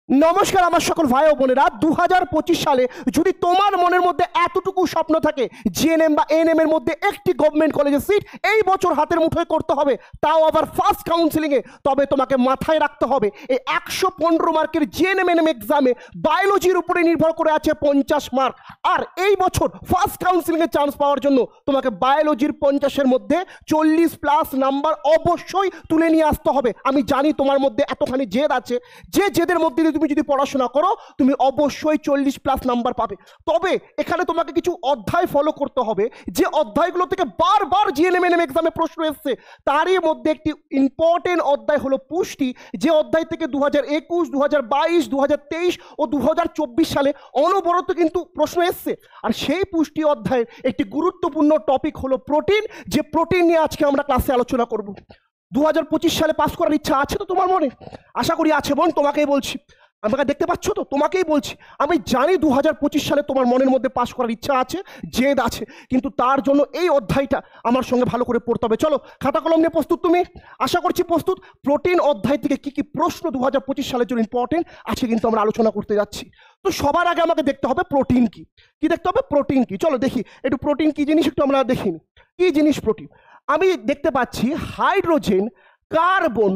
নমস্কার আমার সকল ভাই ও বোনেরা। 2025 সালে যদি তোমার মনের মধ্যে এতটুকু স্বপ্ন থাকে জিএনএম বা এএনএম এর মধ্যে একটি গভর্নমেন্ট কলেজের সিট এই বছর হাতের মুঠোয় করতে হবে, তাও আবার ফার্স্ট কাউন্সিলিংয়ে, তবে তোমাকে মাথায় রাখতে হবে এই 115 মার্কের জিএনএম এএনএম এক্সামে বায়োলজির উপরে নির্ভর করে আছে 50 মার্ক। আর এই বছর ফার্স্ট কাউন্সিলিংয়ে চান্স পাওয়ার জন্য তোমাকে বায়োলজির 50-এর মধ্যে 40+ নাম্বার অবশ্যই তুলে নিয়ে আসতে হবে। আমি জানি তোমার মধ্যে এতখানি জেদ আছে, যে জেদের মধ্যে তুমি যদি পড়াশোনা করো তুমি অবশ্যই 40+ নাম্বার পাবে। তবে এখানে তোমাকে কিছু অধ্যায় ফলো করতে হবে, যে অধ্যায়গুলো থেকে বারবার জিএনএম এএনএম এক্সামে প্রশ্ন এসেছে। তারই মধ্যে একটি ইম্পর্টেন্ট অধ্যায় হলো পুষ্টি, যে অধ্যায় থেকে 2021, 2022, 2023 ও 2024 সালে অনবরত কিন্তু প্রশ্ন এসছে। আর সেই পুষ্টি অধ্যায়ের একটি গুরুত্বপূর্ণ টপিক হলো প্রোটিন, যে প্রোটিন নিয়ে আজকে আমরা ক্লাসে আলোচনা করব। 2025 সালে পাস করার ইচ্ছা আছে তো তোমার মনে? আশা করি আছে বোন, তোমাকেই বলছি। আমাকে দেখতে পাচ্ছ তো? তোমাকেই বলছি। আমি জানি 2025 সালে তোমার মনের মধ্যে পাস করার ইচ্ছা আছে, জেদ আছে, কিন্তু তার জন্য এই অধ্যায়টা আমার সঙ্গে ভালো করে পড়তে হবে। চলো, খাতা কলম নিয়ে প্রস্তুত তুমি? আশা করছি প্রস্তুত। প্রোটিন অধ্যায় থেকে কি কি প্রশ্ন 2025 সালের জন্য ইম্পর্টেন্ট আছে কিন্তু আমরা আলোচনা করতে যাচ্ছি। তো সবার আগে আমাকে দেখতে হবে প্রোটিন কি। কি দেখতে হবে? প্রোটিন কি। চলো দেখি একটু প্রোটিন কি জিনিস, একটু আমরা দেখিনি কি জিনিস প্রোটিন। আমি দেখতে পাচ্ছি হাইড্রোজেন, কার্বন,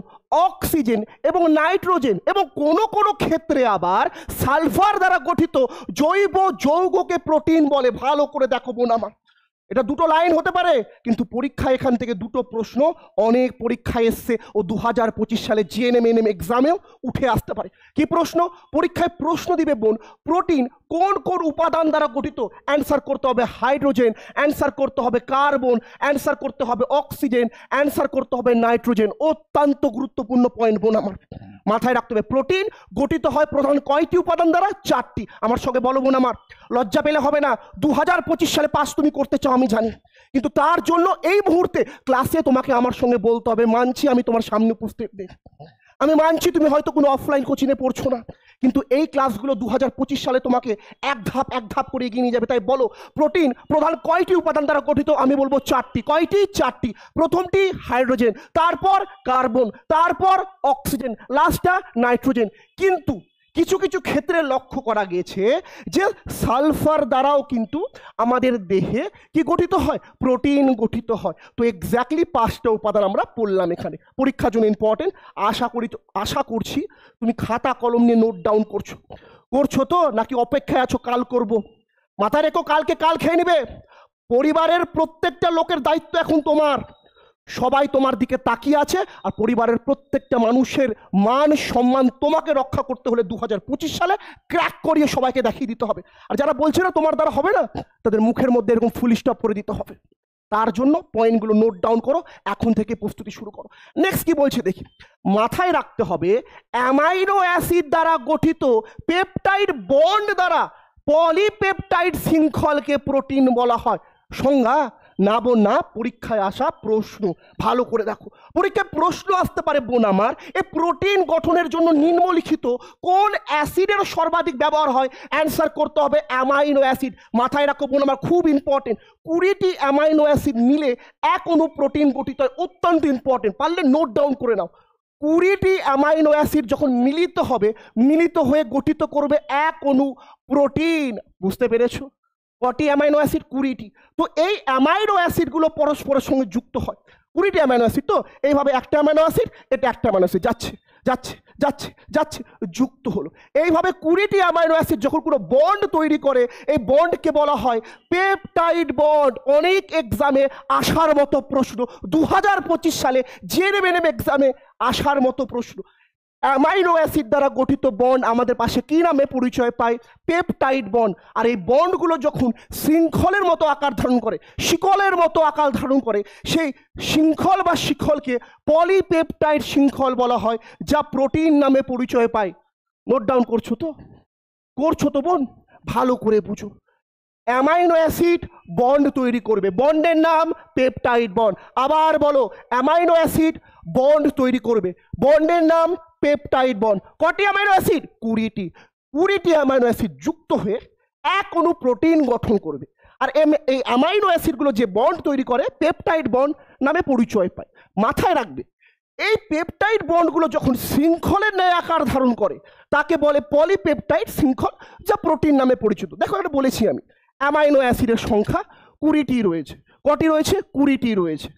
অক্সিজেন এবং নাইট্রোজেন এবং কোনো কোনো ক্ষেত্রে আবার সালফার দ্বারা গঠিত জৈব যৌগকে প্রোটিন বলে। ভালো করে দেখো বোন আমার, এটা দুটো লাইন হতে পারে, কিন্তু পরীক্ষা এখান থেকে দুটো প্রশ্ন অনেক পরীক্ষায় এসছে ও 2025 সালে জিএনএম এএনএম এক্সামেও উঠে আসতে পারে। কি প্রশ্ন? পরীক্ষায় প্রশ্ন দিবে বোন, প্রোটিন কোন কোন উপাদান দ্বারা গঠিত? অ্যান্সার করতে হবে হাইড্রোজেন, অ্যান্সার করতে হবে কার্বন, অ্যান্সার করতে হবে অক্সিজেন, অ্যান্সার করতে হবে নাইট্রোজেন। অত্যন্ত গুরুত্বপূর্ণ পয়েন্ট বোন আমার, মাথায় রাখতে হবে। প্রোটিন গঠিত হয় প্রধান কয়টি উপাদান দ্বারা? 4টি। আমার সঙ্গে বলো বোন আমার, লজ্জা পেলে হবে না। 2025 সালে পাস তুমি করতে চাও আমি জানি, কিন্তু তার জন্য এই মুহূর্তে ক্লাসে তোমাকে আমার সঙ্গে বলতে হবে। মানছি আমি তোমার সামনে উপস্থিত নেই, আমি মানছি তুমি হয়তো কোনো অফলাইন কোচিংয়ে পড়ছো না, কিন্তু এই ক্লাসগুলো 2025 সালে তোমাকে এক ধাপ করে এগিয়ে নিয়ে যাবে। তাই বলো, প্রোটিন প্রধান কয়টি উপাদান দ্বারা গঠিত? আমি বলবো 4টি। কয়টি? 4টি। প্রথমটি হাইড্রোজেন, তারপর কার্বন, তারপর অক্সিজেন, লাস্টটা নাইট্রোজেন। কিন্তু কিছু কিছু ক্ষেত্রে লক্ষ্য করা গেছে যে সালফার দ্বারাও কিন্তু আমাদের দেহে কি গঠিত হয়? প্রোটিন গঠিত হয়। তো এক্স্যাক্টলি 5টা উপাদান আমরা পড়লাম এখানে, পরীক্ষার জন্য ইম্পর্টেন্ট। আশা করছি তুমি খাতা কলম নিয়ে নোট ডাউন করছো তো, নাকি অপেক্ষায় আছো কাল করব? মাথায় রেখো, কালকে কাল খেয়ে নেবে। পরিবারের প্রত্যেকটা লোকের দায়িত্ব এখন তোমার। সবাই তোমার দিকে তাকিয়ে আছে, আর পরিবারের প্রত্যেকটা মানুষের মান সম্মান তোমাকে রক্ষা করতে হলে 2025 সালে ক্র্যাক করিয়ে সবাইকে দেখিয়ে দিতে হবে। আর যারা বলছে না তোমার দ্বারা হবে না, তাদের মুখের মধ্যে এরকম ফুল স্টপ করে দিতে হবে। তার জন্য পয়েন্টগুলো নোট ডাউন করো, এখন থেকে প্রস্তুতি শুরু করো। নেক্সট কি বলছে দেখি। মাথায় রাখতে হবে অ্যামাইনো অ্যাসিড দ্বারা গঠিত পেপটাইড বন্ড দ্বারা পলিপেপটাইড শৃঙ্খলকে প্রোটিন বলা হয়। সংজ্ঞা না বোন না, পরীক্ষায় আসা প্রশ্ন। ভালো করে দেখো, পরীক্ষায় প্রশ্ন আসতে পারে বোন আমার, এই প্রোটিন গঠনের জন্য নিম্নলিখিত কোন অ্যাসিডের সর্বাধিক ব্যবহার হয়? অ্যান্সার করতে হবে অ্যামাইনো অ্যাসিড। মাথায় রাখো বোন আমার, খুব ইম্পর্টেন্ট। 20টি অ্যামাইনো অ্যাসিড মিলে এক অণু প্রোটিন গঠিত হয়। অত্যন্ত ইম্পর্টেন্ট, পারলে নোট ডাউন করে নাও। 20টি অ্যামাইনো অ্যাসিড যখন মিলিত হবে, মিলিত হয়ে গঠিত করবে এক অণু প্রোটিন। বুঝতে পেরেছো? কটি অ্যামাইনো অ্যাসিড? 20টি। তো এই অ্যামাইনো অ্যাসিডগুলো পরস্পরের সঙ্গে যুক্ত হয়। 20টি অ্যামাইনো অ্যাসিড, তো এইভাবে একটা অ্যামাইনো অ্যাসিড, এটা একটা অ্যামাইনো অ্যাসিড, যাচ্ছে যাচ্ছে যাচ্ছে যাচ্ছে, যুক্ত হলো। এইভাবে 20টি অ্যামাইনো অ্যাসিড যখন কোনো বন্ড তৈরি করে, এই বন্ডকে বলা হয় পেপটাইড বন্ড। অনেক এক্সামে আসার মতো প্রশ্ন, 2025 সালে জিএনএম এক্সামে আসার মতো প্রশ্ন। অ্যামাইনো অ্যাসিড দ্বারা গঠিত বন্ড আমাদের পাশে কি নামে পরিচয় পায়? Peptide bond. আর এই বন্ডগুলো যখন শৃঙ্খলের মতো আকার ধারণ করে, শিকলের মতো আকার ধারণ করে, সেই শৃঙ্খল বা শিকলকে পলিপেপটাইড শৃঙ্খল বলা হয়, যা প্রোটিন নামে পরিচয় পায়। নোট ডাউন করছো তো? করছো তো বোন? ভালো করে বুঝো। অ্যামাইনো অ্যাসিড বন্ড তৈরি করবে, বন্ডের নাম পেপটাইড বন্ড। আবার বলো, অ্যামাইনো অ্যাসিড বন্ড তৈরি করবে, বন্ডের নাম পেপটাইড বন্ড। কটি অ্যামাইনো অ্যাসিড? 20টি। 20টি অ্যামাইনো অ্যাসিড যুক্ত হয়ে এক অণু প্রোটিন গঠন করবে। আর এই অ্যামাইনো অ্যাসিডগুলো যে বন্ড তৈরি করে, পেপটাইড বন্ড নামে পরিচয় পায়। মাথায় রাখবে, এই পেপটাইড বন্ডগুলো যখন শৃঙ্খলের ন্যায় আকার ধারণ করে তাকে বলে পলিপেপটাইড শৃঙ্খল, যা প্রোটিন নামে পরিচিত। দেখো এটা বলেছি আমি, অ্যামাইনো অ্যাসিডের সংখ্যা 20টি রয়েছে। কটি রয়েছে? 20টি রয়েছে।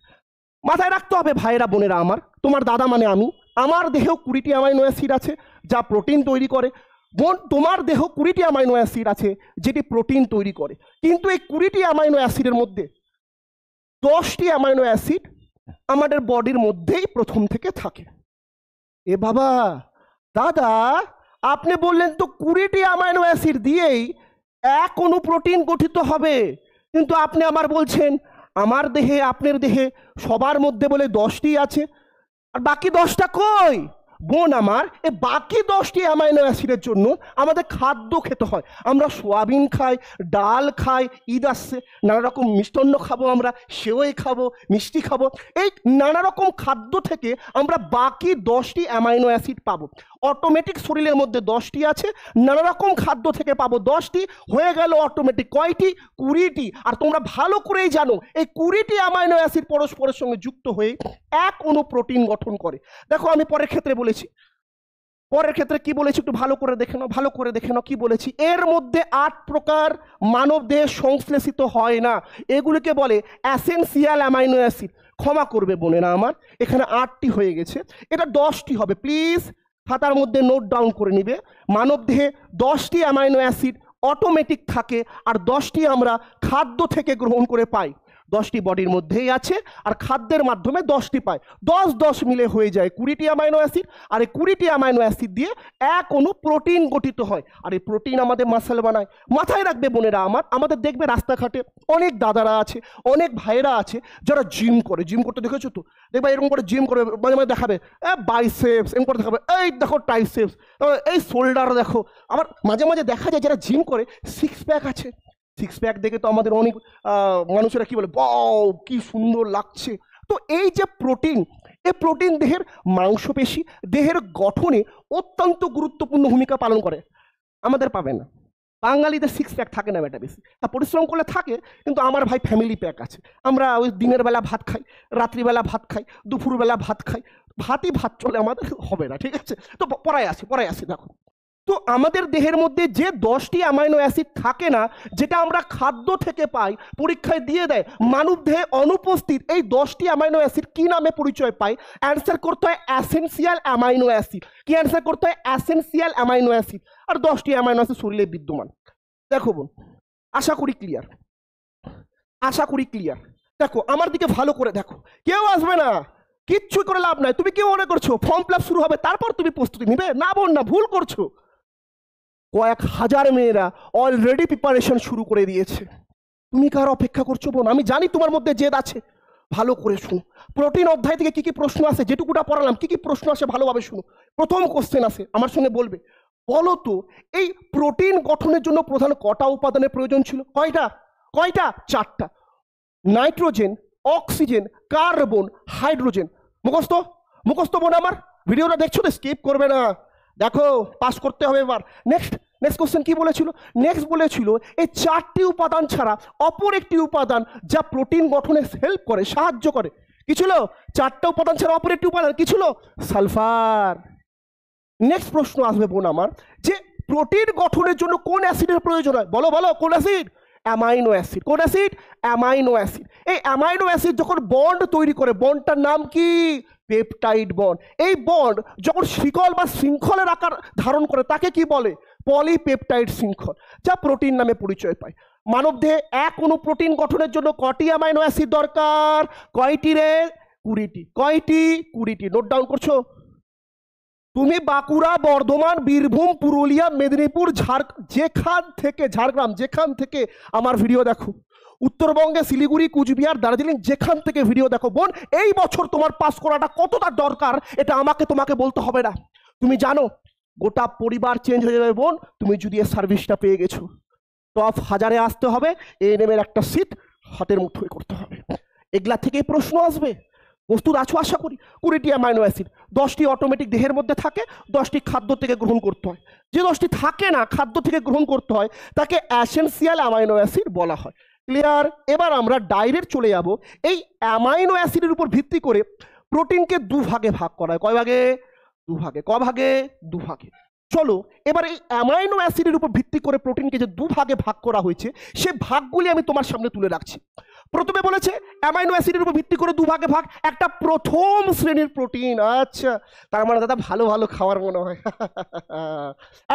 মাথায় রাখতে হবে ভাইয়েরা বোনেরা আমার, তোমার দাদা মানে আমি, আমার দেহেও 20টি অ্যামাইনো অ্যাসিড আছে যা প্রোটিন তৈরি করে। বোন, তোমার দেহ 20টি অ্যামাইনো অ্যাসিড আছে যেটি প্রোটিন তৈরি করে। কিন্তু এই 20টি অ্যামাইনো অ্যাসিডের মধ্যে 10টি অ্যামাইনো অ্যাসিড আমাদের বডির মধ্যেই প্রথম থেকে থাকে। এ বাবা, দাদা আপনি বললেন তো 20টি অ্যামাইনো অ্যাসিড দিয়েই এক অণু প্রোটিন গঠিত হবে, কিন্তু আপনি আমার বলছেন আমার দেহে আপনার দেহে সবার মধ্যে বলে 10টি আছে, আর বাকি 10টা কই? বোন আমার, এই বাকি 10টি অ্যামাইনো অ্যাসিডের জন্য আমাদের খাদ্য খেতে হয়। আমরা সোয়াবিন খাই, ডাল খাই, ঈদ আসছে নানা রকম মিষ্টান্ন খাবো, আমরা সেওই খাবো, মিষ্টি খাবো। এই নানা রকম খাদ্য থেকে আমরা বাকি 10টি অ্যামাইনো অ্যাসিড পাবো। অটোমেটিক শরীরের মধ্যে 10টি আছে, নানা রকম খাদ্য থেকে পাবো 10টি, হয়ে গেল অটোমেটিক কয়টি? 20টি। আর তোমরা ভালো করেই জানো এই 20টি অ্যামাইনো অ্যাসিড পরস্পরের সঙ্গে যুক্ত হয়ে এক অণু প্রোটিন গঠন করে। দেখো আমি পরের ক্ষেত্রে বলেছি, পরের ক্ষেত্রে কি বলেছি একটু ভালো করে দেখে নাও, ভালো করে দেখে নাও কি বলেছি। এর মধ্যে 8 প্রকার মানব দেহে সংশ্লেষিত হয় না, এগুলিকে বলে অ্যাসেনশিয়াল অ্যামাইনো অ্যাসিড। ক্ষমা করবে বোনেরা আমার, এখানে 8টি হয়ে গেছে, এটা 10টি হবে। প্লিজ খাতার মধ্যে নোট ডাউন করে নিবে। মানব দেহে 10টি অ্যামাইনো অ্যাসিড অটোমেটিক থাকে, আর 10টি আমরা খাদ্য থেকে গ্রহণ করে পাই। 10টি বডির মধ্যেই আছে, আর খাদ্যের মাধ্যমে 10টি পায়। 10 মিলে হয়ে যায় 20টি অ্যামাইনো অ্যাসিড, আর এই 20টি অ্যামাইনো অ্যাসিড দিয়ে এক অণু প্রোটিন গঠিত হয়, আর এই প্রোটিন আমাদের মাসেল বানায়। মাথায় রাখবে বোনেরা আমার, আমাদের দেখবে রাস্তাঘাটে অনেক দাদারা আছে, অনেক ভাইয়েরা আছে যারা জিম করে। জিম করতে দেখেছো তো? দেখবে এরকম করে জিম করে, মাঝে মাঝে দেখাবে বাইসেপস, এরকম করে দেখাবে এই দেখো ট্রাইসেপস, এই শোল্ডার দেখো। আবার মাঝে মাঝে দেখা যায় যারা জিম করে 6 প্যাক আছে। 6 প্যাক দেখে তো আমাদের অনেক মানুষেরা কি বলে, বাও কি সুন্দর লাগছে। তো এই যে প্রোটিন, এই প্রোটিন দেহের মাংসপেশি, দেহের গঠনে অত্যন্ত গুরুত্বপূর্ণ ভূমিকা পালন করে। আমাদের পাবে না, বাঙালিদের 6 প্যাক থাকে না বেটা বেশি, পরিশ্রম করলে থাকে, কিন্তু আমার ভাই ফ্যামিলি প্যাক আছে। আমরা ওই দিনের বেলা ভাত খাই, রাত্রিবেলা ভাত খাই, দুপুরবেলা ভাত খাই, ভাতই ভাত চলে, আমাদের হবে না, ঠিক আছে? তো পড়ায় আসি দেখো। তো আমাদের দেহের মধ্যে যে 10টি অ্যামাইনো অ্যাসিড থাকে না, যেটা আমরা খাদ্য থেকে পাই, পরীক্ষায় দিয়ে দেয় মানব দেহে অনুপস্থিত এই 10টি অ্যামাইনো অ্যাসিড কি নামে পরিচয় পায়? অ্যান্সার করতে হয় অ্যাসেনশিয়াল অ্যামাইনো অ্যাসিড। কি অ্যান্সার করতে হয়? Essential amino acid. আর 10টি অ্যামাইনো অ্যাসিড শরীরে বিদ্যমান। দেখো বোন, আশা করি ক্লিয়ার, আশা করি ক্লিয়ার। দেখো আমার দিকে ভালো করে দেখো, কেউ আসবে না, কিচ্ছু করে লাভ নাই। তুমি কি মনে করছো ফর্ম ফিল আপ শুরু হবে তারপর তুমি প্রস্তুতি নিবে? না বোন না, ভুল করছো। কয়েক হাজার মেয়েরা অলরেডি প্রিপারেশন শুরু করে দিয়েছে। তুমি কার অপেক্ষা করছো বোন? আমি জানি তোমার মধ্যে জেদ আছে, ভালো করে শুনো। প্রোটিন অধ্যায় থেকে কি কি প্রশ্ন আসে, যেটুকুটা পড়ালাম কি কি প্রশ্ন আসে ভালোভাবে শুনো। প্রথম কোশ্চেন আসে, আমার সঙ্গে বলবে, বলো তো এই প্রোটিন গঠনের জন্য প্রধান কটা উপাদানের প্রয়োজন ছিল? কয়টা? 4টা। Nitrogen, oxygen, carbon, hydrogen. মুখস্থ বোন আমার, ভিডিওটা দেখছো তো স্কিপ করবে না, দেখো পাস করতে হবে এবার। নেক্সট কোশ্চেন কি বলেছিল? নেক্সট বলেছিল এই 4টি উপাদান ছাড়া অপর একটি উপাদান যা প্রোটিন গঠনে হেল্প করে, সাহায্য করে। কি ছিল? 4টা উপাদান ছাড়া অপর একটি উপাদান কি ছিল? সালফার। নেক্সট প্রশ্ন আসবে বোন আমার, যে প্রোটিন গঠনের জন্য কোন অ্যাসিডের প্রয়োজন হয়? বলো কোন অ্যাসিড? Amino acid. কোন অ্যাসিড? Amino acid. এই অ্যামাইনো অ্যাসিড যখন বন্ড তৈরি করে, বন্ডটার নাম কি? Peptide bond. এই বন্ড যখন শিকল বা শৃঙ্খলের আকার ধারণ করে তাকে কি বলে? পলিপেপটাইড শৃঙ্খল, যা প্রোটিন নামে পরিচয় পায়। মানব দেহে এক অণু প্রোটিন গঠনের জন্য কটি অ্যামাইনো অ্যাসিড দরকার? কয়টি রে? 20টি। কয়টি? 20টি। নোট ডাউন করছো? তুমি বাঁকুড়া, বর্ধমান, বীরভূম, পুরুলিয়া, মেদিনীপুর, ঝাড়গ্রাম যেখান থেকে আমার ভিডিও দেখো, উত্তরবঙ্গে শিলিগুড়ি, কুচবিহার, দার্জিলিং যেখান থেকে ভিডিও দেখো বোন, এই বছর তোমার পাস করাটা কতটা দরকার এটা আমাকে তোমাকে বলতে হবে না। তুমি জানো গোটা পরিবার চেঞ্জ হয়ে যাবে বোন তুমি যদি এই সার্ভিসটা পেয়ে গেছো। টপ 1000-এ আসতে হবে, এএনএম এর একটা সিট হাতের মুঠোয় করতে হবে। এগুলা থেকেই প্রশ্ন আসবে। প্রস্তুত আছো আশা করি? 20টি অ্যামাইনো অ্যাসিড, 10টি অটোমেটিক দেহের মধ্যে থাকে, 10টি খাদ্য থেকে গ্রহণ করতে হয়। যে 10টি থাকে না, খাদ্য থেকে গ্রহণ করতে হয়, তাকে অ্যাসেনশিয়াল অ্যামাইনো অ্যাসিড বলা হয়। ক্লিয়ার? এবার আমরা ডাইরেক্ট চলে যাব এই অ্যামাইনো অ্যাসিডের উপর ভিত্তি করে প্রোটিনকে দুভাগে ভাগ করা হয়। কয় ভাগে? দুভাগে। ক ভাগে? দুভাগে। চলো এবার এই অ্যামাইনো অ্যাসিডের উপর ভিত্তি করে প্রোটিনকে যে দুভাগে ভাগ করা হয়েছে সে ভাগগুলি আমি তোমার সামনে তুলে রাখছি। প্রথমে বলেছে অ্যামাইনো অ্যাসিডের উপর ভিত্তি করে দুভাগে ভাগ, একটা প্রথম শ্রেণীর প্রোটিন। আচ্ছা, তার মানে দাদা ভালো ভালো খাওয়ার মনে হয়।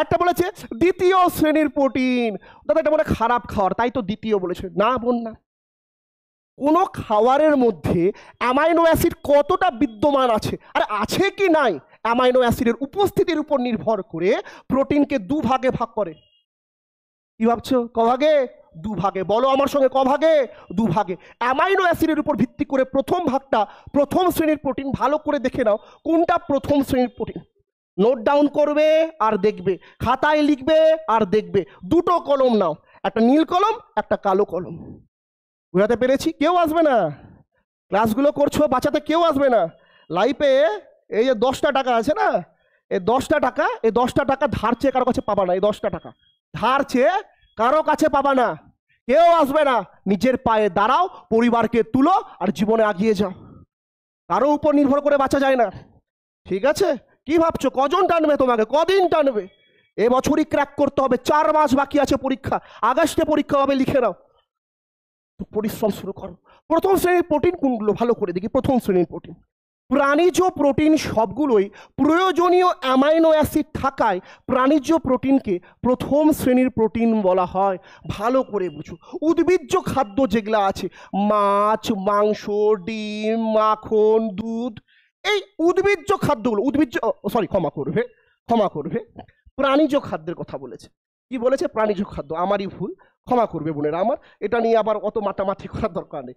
একটা বলেছে দ্বিতীয় শ্রেণীর প্রোটিন, দাদা এটা মনে খারাপ খাওয়ার, তাই তো দ্বিতীয় বলেছে। না বোন না, কোনো খাবারের মধ্যে অ্যামাইনো অ্যাসিড কতটা বিদ্যমান আছে আর আছে কি নাই, অ্যামাইনো অ্যাসিডের উপস্থিতির উপর নির্ভর করে প্রোটিনকে দুভাগে ভাগ করে। কি ভাবছো? কভাগে? দুভাগে। বলো আমার সঙ্গে, কভাগে? দুভাগে। অ্যামাইনো অ্যাসিডের উপর ভিত্তি করে প্রথম ভাগটা প্রথম শ্রেণীর প্রোটিন। ভালো করে দেখে নাও কোনটা প্রথম শ্রেণীর প্রোটিন। নোট ডাউন করবে আর দেখবে, খাতায় লিখবে আর দেখবে। দুটো কলম নাও, একটা নীল কলম একটা কালো কলম। বুঝাতে পেরেছি? কেউ আসবে না, ক্লাসগুলো করছো বাঁচাতে কেউ আসবে না। লাইফে এই যে 10টা টাকা আছে না, এই 10টা টাকা, এই 10টা টাকা ধার চেয়ে কারো কাছে পাবা না। এই 10টা টাকা ধার চেয়ে কারো কাছে পাবা না, কেউ আসবে না। নিজের পায়ে দাঁড়াও, পরিবারকে তুলো আর জীবনে এগিয়ে যাও। কারো উপর নির্ভর করে বাঁচা যায় না, ঠিক আছে? কি ভাবছো কজন টানবে তোমাকে, কদিন টানবে? এবছরই ক্র্যাক করতে হবে, 4 মাস বাকি আছে পরীক্ষা, আগস্টে পরীক্ষা হবে, লিখে নাও। পরিশ্রম শুরু করো। প্রথম শ্রেণীর প্রোটিন কোনগুলো ভালো করে দেখি। প্রথম শ্রেণীর প্রোটিন, প্রাণীজ প্রোটিন সবগুলোই প্রয়োজনীয় অ্যামাইনো অ্যাসিড থাকায় প্রাণীজ প্রোটিনকে প্রথম শ্রেণীর প্রোটিন বলা হয়। ভালো করে বুঝো, উদ্ভিজ্জ খাদ্য যেগুলো আছে, মাছ, মাংস, ডিম, মাখন, দুধ, এই উদ্ভিজ্জ খাদ্যগুলো, ক্ষমা করবে, প্রাণীজ খাদ্যের কথা বলেছে। কি বলেছে? প্রাণীজ খাদ্য। আমারই ভুল, ক্ষমা করবে বোনেরা আমার, এটা নিয়ে আবার অত মাতামাতি করার দরকার নেই।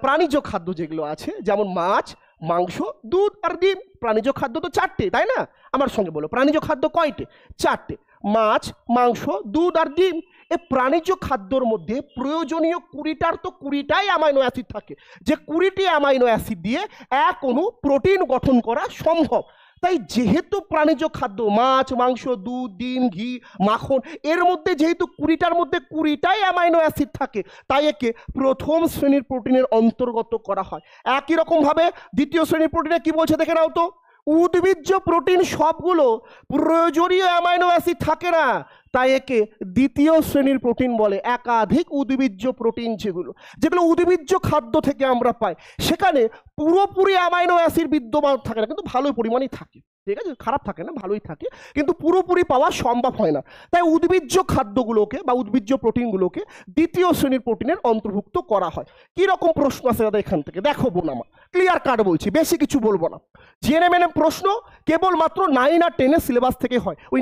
প্রাণীজ খাদ্য যেগুলো আছে, যেমন মাছ, মাংস, দুধ আর ডিম। প্রাণীজ খাদ্য তো 4টে, তাই না? আমার সঙ্গে বলো, প্রাণীজ খাদ্য কয়টে? 4টে। মাছ, মাংস, দুধ আর ডিম। এই প্রাণীজ খাদ্যর মধ্যে প্রয়োজনীয় 20টার তো 20টাই অ্যামাইনো অ্যাসিড থাকে, যে 20টি অ্যামাইনো অ্যাসিড দিয়ে এক অণু প্রোটিন গঠন করা সম্ভব। তাই যেহেতু প্রাণীজ খাদ্য মাছ, মাংস, দুধ, ডিম, ঘি, মাখন, এর মধ্যে যেহেতু 20টার মধ্যে 20টাই অ্যামাইনো অ্যাসিড থাকে, তাই একে প্রথম শ্রেণীর প্রোটিনের অন্তর্গত করা হয়। একই রকম ভাবে দ্বিতীয় শ্রেণীর প্রোটিনে কি বলছে দেখে নাও তো, উদ্ভিজ্জ প্রোটিন সবগুলো প্রয়োজনীয় অ্যামাইনো অ্যাসিড থাকে না, তাই একে দ্বিতীয় শ্রেণীর প্রোটিন বলে। একাধিক উদ্ভিজ্জ প্রোটিন যেগুলো উদ্ভিজ্জ খাদ্য থেকে আমরা পাই, সেখানে পুরোপুরি অ্যামাইনো অ্যাসিড বিদ্যমান থাকে না, কিন্তু ভালোই পরিমাণেই থাকে, ঠিক আছে? খারাপ থাকে না, ভালোই থাকে, কিন্তু পুরোপুরি পাওয়া সম্ভব হয় না। তাই উদ্ভিজ্জ খাদ্যগুলোকে বা উদ্ভিজ্জ প্রোটিনগুলোকে দ্বিতীয় শ্রেণীর প্রোটিনের অন্তর্ভুক্ত করা হয়। কি রকম প্রশ্ন আছে দাদা এখান থেকে? দেখো বোন আমার, ক্লিয়ার কাট বলছি, বেশি কিছু বলবো না। জিএনএম প্রশ্ন কেবলমাত্র 9 আর 10 সিলেবাস থেকে হয়, ওই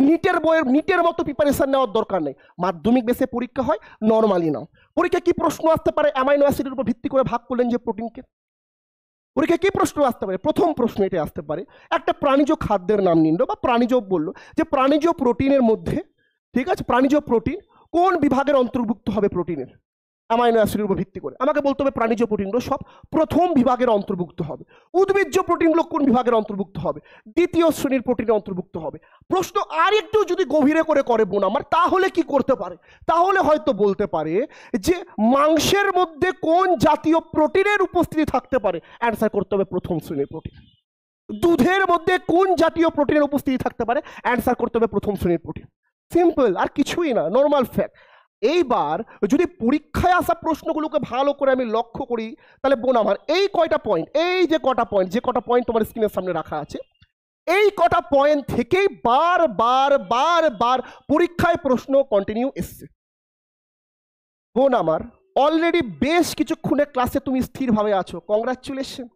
নিটের মতো প্রিপারেশন নেওয়ার দরকার নেই। মাধ্যমিক বেসে পরীক্ষা হয়, নর্মালি নাও। পরীক্ষা কি প্রশ্ন আসতে পারে? অ্যামাইনো অ্যাসিডের উপর ভিত্তি করে ভাগ করলেন যে প্রোটিনকে, পরীক্ষা কি প্রশ্ন আসতে পারে? প্রথম প্রশ্ন এটা আসতে পারে, একটা প্রাণীজ খাদ্যের নাম নিল বা প্রাণীজ বললো, যে প্রাণীজ প্রোটিনের মধ্যে, ঠিক আছে, প্রাণীজ প্রোটিন কোন বিভাগের অন্তর্ভুক্ত হবে? প্রোটিনের অ্যামাইনো অ্যাসিডের উপর ভিত্তি করে আমাকে বলতে হবে প্রাণীজ প্রোটিনগুলো সব প্রথম বিভাগের অন্তর্ভুক্ত হবে। উদ্ভিজ্জ প্রোটিনগুলো কোন বিভাগের অন্তর্ভুক্ত হবে? দ্বিতীয় শ্রেণীর প্রোটিনে অন্তর্ভুক্ত হবে। প্রশ্ন আর একটু যদি গভীরে করে বোন আমার, তাহলে কি করতে পারে? তাহলে হয়তো বলতে পারে যে মাংসের মধ্যে কোন জাতীয় প্রোটিনের উপস্থিতি থাকতে পারে? অ্যান্সার করতে হবে প্রথম শ্রেণীর প্রোটিন। দুধের মধ্যে কোন জাতীয় প্রোটিনের উপস্থিতি থাকতে পারে? অ্যান্সার করতে হবে প্রথম শ্রেণীর প্রোটিন। সিম্পল, আর কিছুই না, নর্মাল ফ্যাক্ট। এইবার যদি পরীক্ষায় আসা প্রশ্নগুলোকে ভালো করে আমি লক্ষ্য করি, তাহলে বোন আমার এই কয়টা পয়েন্ট, এই যে কটা পয়েন্ট তোমার স্ক্রিনের সামনে রাখা আছে, এই কটা পয়েন্ট থেকেই বার পরীক্ষায় প্রশ্ন কন্টিনিউ এসছে। বোন আমার অলরেডি বেশ কিছুক্ষণে ক্লাসে তুমি স্থিরভাবে আছো, কংগ্রাচুলেশন।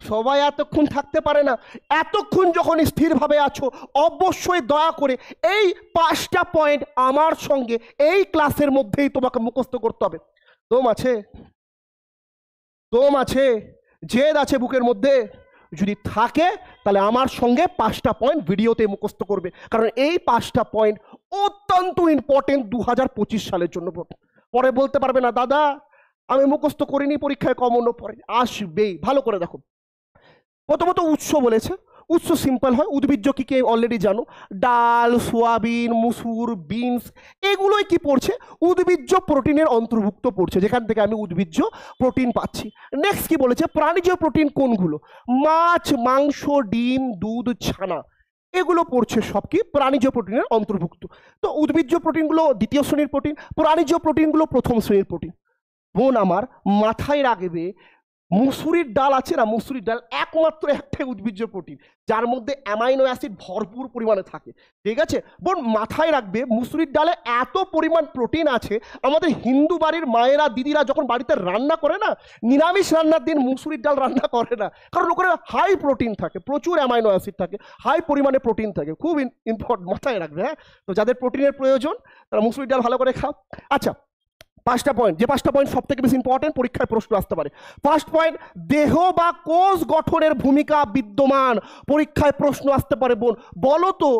সবাই এতক্ষণ থাকতে পারে না, এতক্ষণ যখন স্থিরভাবে আছো অবশ্যই দয়া করে এই 5টা পয়েন্ট আমার সঙ্গে এই ক্লাসের মধ্যেই তোমাকে মুখস্থ করতে হবে। দম আছে, জেদ আছে বুকের মধ্যে, যদি থাকে তাহলে আমার সঙ্গে 5টা পয়েন্ট ভিডিওতে মুখস্থ করবে, কারণ এই 5টা পয়েন্ট অত্যন্ত ইম্পর্টেন্ট 2025 সালের জন্য। পরে বলতে পারবে না দাদা আমি মুখস্থ করিনি, পরীক্ষায় কম অন্য পড়ে আসবেই। ভালো করে দেখো, প্রথমত উৎস বলেছে, উৎস সিম্পল হয়, উদ্ভিজ্জ কি কি অলরেডি জানো, ডাল, সোয়াবিন, মুসুর, বিনস, এগুলোই কি পড়ছে, উদ্ভিজ্জ প্রোটিনের অন্তর্ভুক্ত পড়ছে, যেখান থেকে আমি উদ্ভিজ্জ প্রোটিন পাচ্ছি। নেক্সট কি বলেছে, প্রাণীজ প্রোটিন কোনগুলো, মাছ, মাংস, ডিম, দুধ, ছানা, এগুলো পড়ছে সব কি প্রাণীজ প্রোটিনের অন্তর্ভুক্ত। তো উদ্ভিজ্জ প্রোটিনগুলো দ্বিতীয় শ্রেণীর প্রোটিন, প্রাণীজ প্রোটিনগুলো প্রথম শ্রেণীর প্রোটিন। বোন আমার মাথায় রাখবে, মুসুরির ডাল আছে না, মুসুরির ডাল একমাত্র একটাই উদ্ভিজ্জ প্রোটিন যার মধ্যে অ্যামাইনো অ্যাসিড ভরপুর পরিমাণে থাকে, ঠিক আছে বোন, মাথায় রাখবে মুসুরির ডালে এত পরিমাণ প্রোটিন আছে, আমাদের হিন্দু বাড়ির মায়েরা দিদিরা যখন বাড়িতে রান্না করে না, নিরামিষ রান্নার দিন মুসুরির ডাল রান্না করে না, কারণ ওখানে হাই প্রোটিন থাকে, প্রচুর অ্যামাইনো অ্যাসিড থাকে, হাই পরিমাণে প্রোটিন থাকে, খুব ইম্পর্টেন্ট, মাথায় রাখবে। হ্যাঁ, তো যাদের প্রোটিনের প্রয়োজন তারা মুসুরির ডাল ভালো করে খাও। আচ্ছা, পাঁচটা পয়েন্ট, যে পাঁচটা পয়েন্ট সব থেকে বেশি ইম্পর্টেন্ট, পরীক্ষায় প্রশ্ন আসতে পারে। ফার্স্ট পয়েন্ট, দেহ বা কোষ গঠনের ভূমিকা বিদ্যমান, পরীক্ষায় প্রশ্ন আসতে পারে। বোন বলো তো,